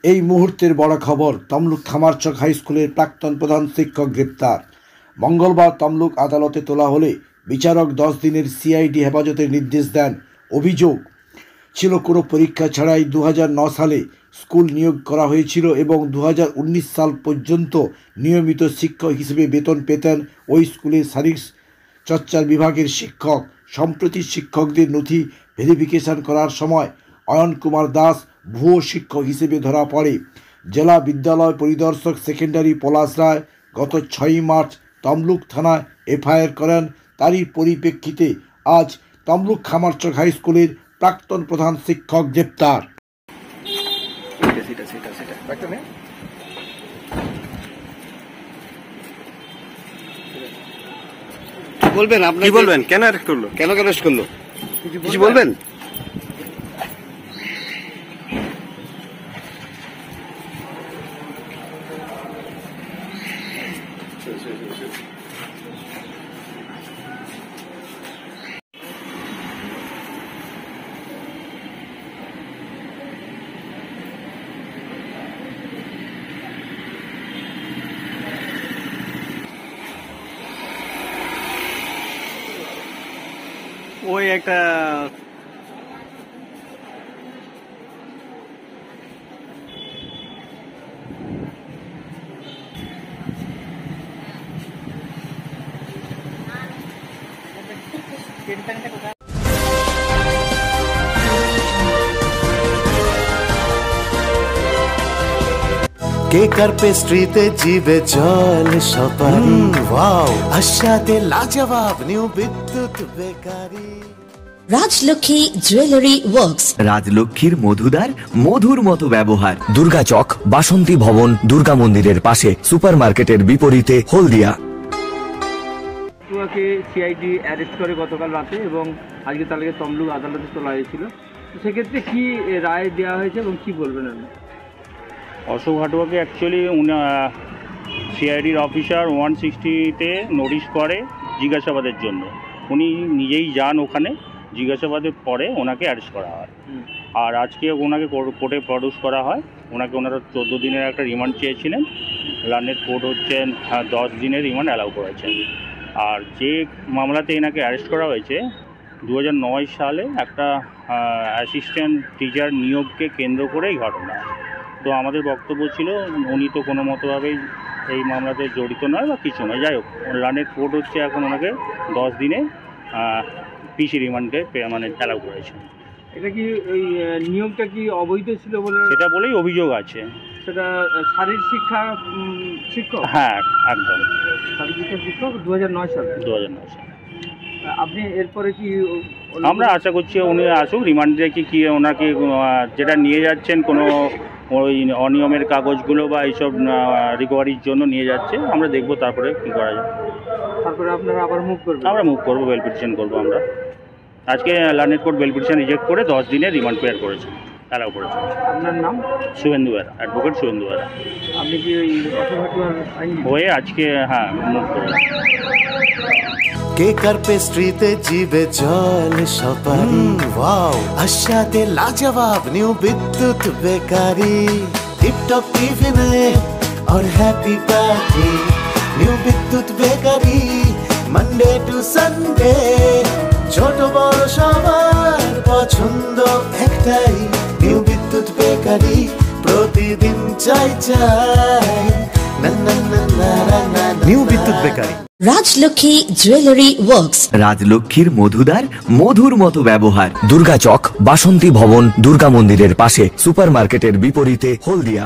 এই মুহূর্তের বড় খবর, তমলুক খামারচক হাই স্কুলের প্রাক্তন প্রধান শিক্ষক গ্রেপ্তার। মঙ্গলবার তমলুক আদালতে তোলা হলে বিচারক 10 দিনের সিআইডি হেফাজতের নির্দেশ দেন। অভিযোগ ছিল কোনো পরীক্ষা ছাড়াই 2009 সালে স্কুল নিয়োগ করা হয়েছিল এবং 2019 সাল পর্যন্ত নিয়মিত শিক্ষক হিসেবে বেতন পেতেন ওই স্কুলের শারীরিক চর্চার বিভাগের শিক্ষক। সম্প্রতি শিক্ষকদের নথি ভেরিফিকেশন করার সময় অয়ন কুমার দাস ভুয়ো শিক্ষক হিসেবে ধরা পড়ে। জেলা বিদ্যালয় পরিদর্শক সেকেন্ডারি পলাশ রায় গত 6 মার্চ তমলুক থানায় এফআইআর করেন। তারই পরিপ্রেক্ষিতে আজ তমলুক খামারচক হাই স্কুলের প্রাক্তন প্রধান শিক্ষক গ্রেপ্তার। বলবেন আপনি কি বলবেন? কেন অ্যারেস্ট করলো? কেন অ্যারেস্ট করলো কিছু বলবেন? ওই একটা কেক আর পেস্ট্রিতে জিবে জল সপারি, ওয়াও আশাতে লাজবাব নিউ বিদ্যুৎ বেকারি। রাজলক্ষ্মী জুয়েলারি ওয়ার্কস, রাজলক্ষ্মীর মধুদার, মধুর মতো ব্যবহার। দুর্গা চক, বাসন্তী ভবন, দুর্গা মন্দিরের পাশে, সুপার মার্কেটের বিপরীতে, হলদিয়া। সিআইডি অ্যারেস্ট করে গতকাল রাতে এবং আজকে তাকে তমলুক আদালতে তোলা হয়েছিল। সেক্ষেত্রে কি রায় দেওয়া হয়েছে এবং কি বলবেন আপনি? অশোক হাটুয়াকে অ্যাকচুয়ালি সিআইডির অফিসার 160-তে নোটিশ করে জিজ্ঞাসাবাদের জন্য। উনি নিজেই যান ওখানে, জিজ্ঞাসাবাদের পরে ওনাকে অ্যারেস্ট করা হয়। আর আজকে ওনাকে কোর্টে প্রডিউস করা হয়। ওনারা 14 দিনের একটা রিমান্ড চেয়েছিলেন। লার্নেড কোর্ট হচ্ছেন 10 দিনের রিমান্ড অ্যালাউ করেছেন। আর যে মামলাতে এনাকে অ্যারেস্ট করা হয়েছে 2009 সালে একটা অ্যাসিস্ট্যান্ট টিচার নিয়োগকে কেন্দ্র করেই ঘটনা। তো আমাদের বক্তব্য ছিল উনি তো কোনো মতোভাবেই এই মামলাতে জড়িত নয় বা কিছু নয়। যাই হোক, লার্নেড কোর্ট হচ্ছে এখন ওনাকে 10 দিনে পিসি রিমান্ডে অ্যালাউ করেছে। এটা কি ওই নিয়োগটা কি অবৈধ ছিল বলে সেটা বলেই অভিযোগ আছে। সেটা শারীরিক শিক্ষা শিক্ষক? হ্যাঁ, একদম শারীরিক শিক্ষা শিক্ষক 2009 সালে। 2009 সালে। আপনি এরপরে কি? আমরা আশা করছি উনি আসুক রিমান্ডে। কি ওনাকে যেটা নিয়ে যাচ্ছেন কোনো ওই অনিয়মের কাগজগুলো বা এইসব রিকভারির জন্য নিয়ে যাচ্ছে, আমরা দেখবো তারপরে কি করা যায়। তারপরে আপনারা আবার মুভ করবেন? আমরা মুভ করবো, বেল পিটিশন করবো। আমরা আজকে learned court bail petition reject করে 10 দিনের রিমান্ড পেয়ার করেছে, অ্যালাউ করেছে। আপনার নাম? শুভেন্দু বেরা, অ্যাডভোকেট শুভেন্দু বেরা। আপনি কি ওই হয়ে আজকে মুভ করবো। কেক আর পেস্ট্রিতে জিবে জল সপারি, ওয়াও আশাতে লাজবাব নিউ বিদ্যুৎ বেকারি। টিপটপ টিফিনে और हैप्पी पार्टी, নিউ বিদ্যুৎ বেকারি। মানডে টু সানডে ছোট বড় সবার পছন্দ একটাই, নিউ বিদ্যুৎ বেকারি। প্রতিদিন চাই চাই না না না না না। নিউ বিদ্যুৎ বেকারি। রাজলক্ষ্মী জুয়েলারি ওয়ার্কস, রাজলক্ষ্মীর মধুদার, মধুর মতো ব্যবহার। দুর্গা চক, বাসন্তী ভবন, দুর্গা মন্দিরের পাশে, সুপার মার্কেটের বিপরীতে, হলদিয়া।